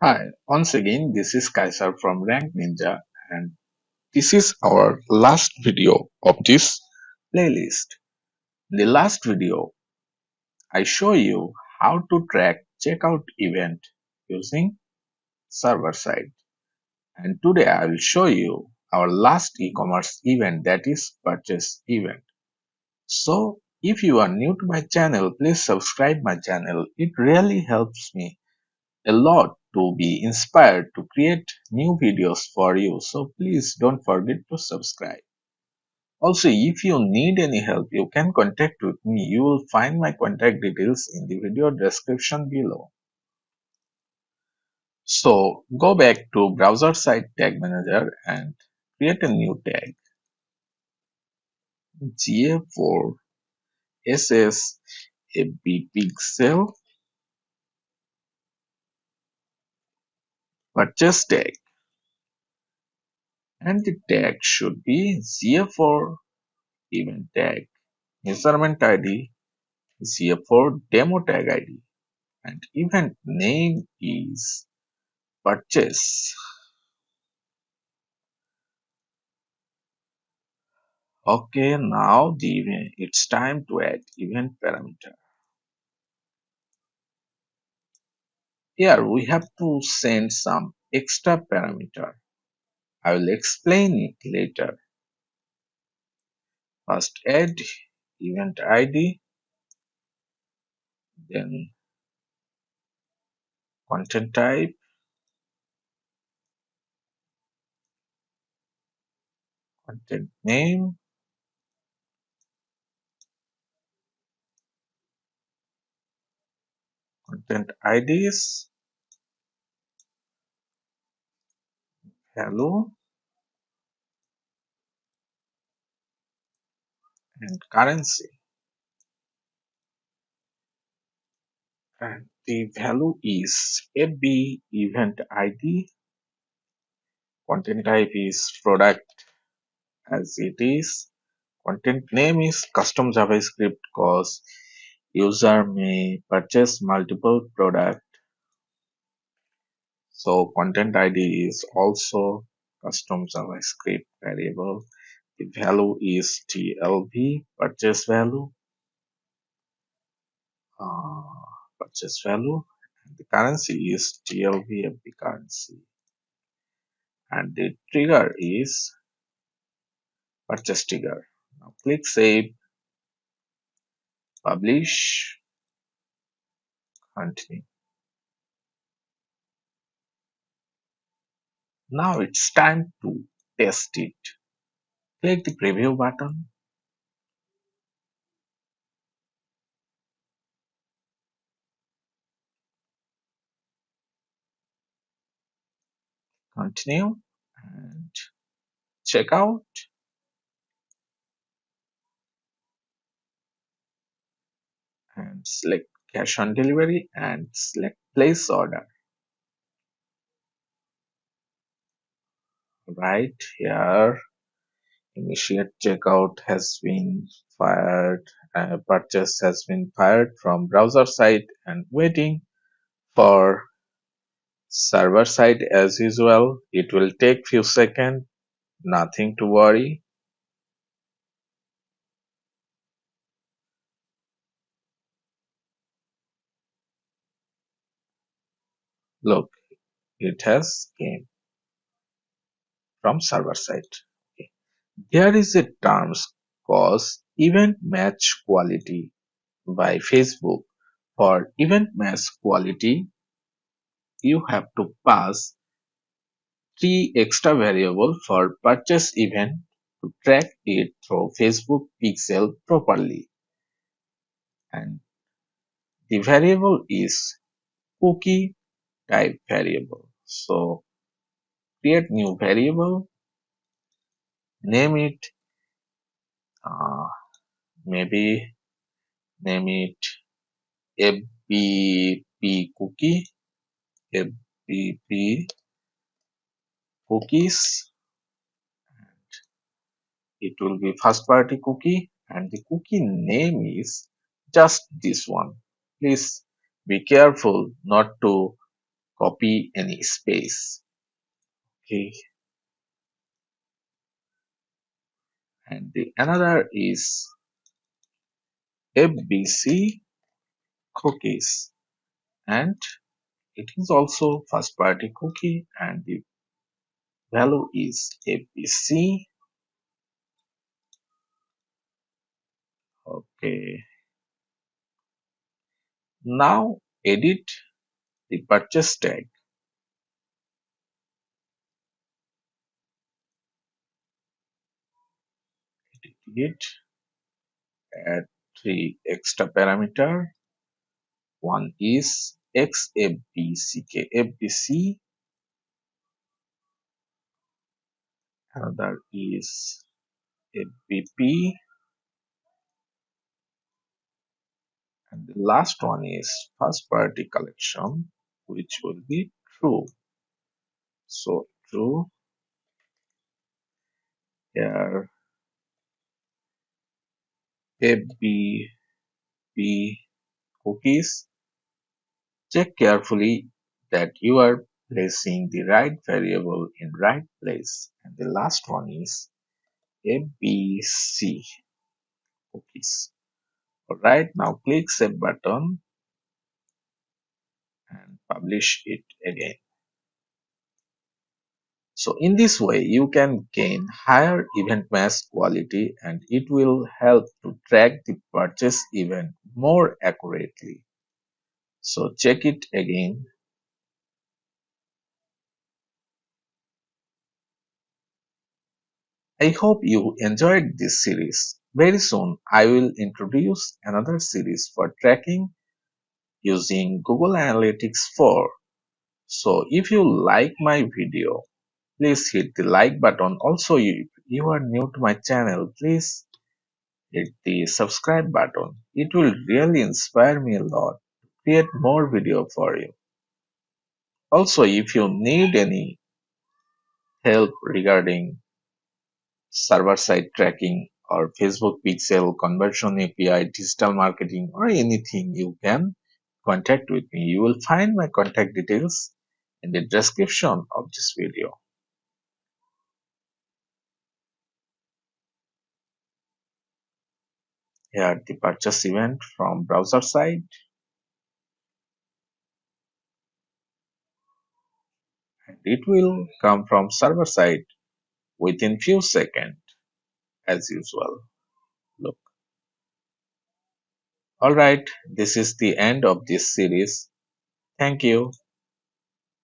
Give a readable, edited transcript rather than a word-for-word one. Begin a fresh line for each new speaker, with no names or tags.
Hi, once again, this is Kaisar from Rank Ninja, and this is our last video of this playlist. In the last video, I show you how to track checkout event using server side. And today I will show you our last e-commerce event, that is purchase event. So if you are new to my channel, please subscribe my channel. It really helps me a lot to be inspired to create new videos for you. So please don't forget to subscribe. Also, if you need any help, you can contact with me. You will find my contact details in the video description below. So go back to browser side tag manager and create a new tag GA4 SS AB pixel purchase tag, and the tag should be GA4 event tag measurement ID CF4 demo tag ID, and event name is purchase. Okay, now it's time to add event parameter. Here we have to send some extra parameter. I will explain it later. First add event ID, then content type, content name, content IDs, value, and currency. And the value is FB event ID. Content type is product as it is. Content name is custom JavaScript cause user may purchase multiple product. So content ID is also custom JavaScript variable. The value is TLV purchase value. Purchase value. And the currency is TLV FB currency. And the trigger is purchase trigger. Now click save, publish, continue. Now it's time to test it. Click the preview button, continue, and check out, and select cash on delivery and select place order. Right here, initiate checkout has been fired, purchase has been fired from browser side and waiting for server side as usual. It will take few seconds, nothing to worry. Look, it has came from server side. Okay. There is a terms called event match quality by Facebook. For event match quality, you have to pass three extra variable for purchase event to track it through Facebook pixel properly. And the variable is cookie type variable. So create new variable, name it, uh, maybe name it FBP cookie, FBP cookies. It will be first party cookie, and the cookie name is just this one. Please be careful not to copy any space. Okay, and the another is FBC cookies, and it is also first party cookie, and the value is FBC. Okay, now edit the purchase tag. Edit it, add three extra parameter. One is XFBC, another is FBP, and the last one is first party collection, which will be true. So true here, FBP cookies. Check carefully that you are placing the right variable in right place. And the last one is FBC cookies. Alright, now click save button and publish it again. So in this way, you can gain higher event mass quality, and it will help to track the purchase event more accurately. So check it again. I hope you enjoyed this series. Very soon, I will introduce another series for tracking using Google Analytics 4. So if you like my video, please hit the like button. Also, if you are new to my channel, please hit the subscribe button. It will really inspire me a lot to create more video for you. Also, if you need any help regarding server-side tracking or Facebook pixel conversion API, digital marketing, or anything, you can contact with me. You will find my contact details in the description of this video. Here the purchase event from browser side, and it will come from server side within few seconds as usual. Look. Alright, this is the end of this series. Thank you.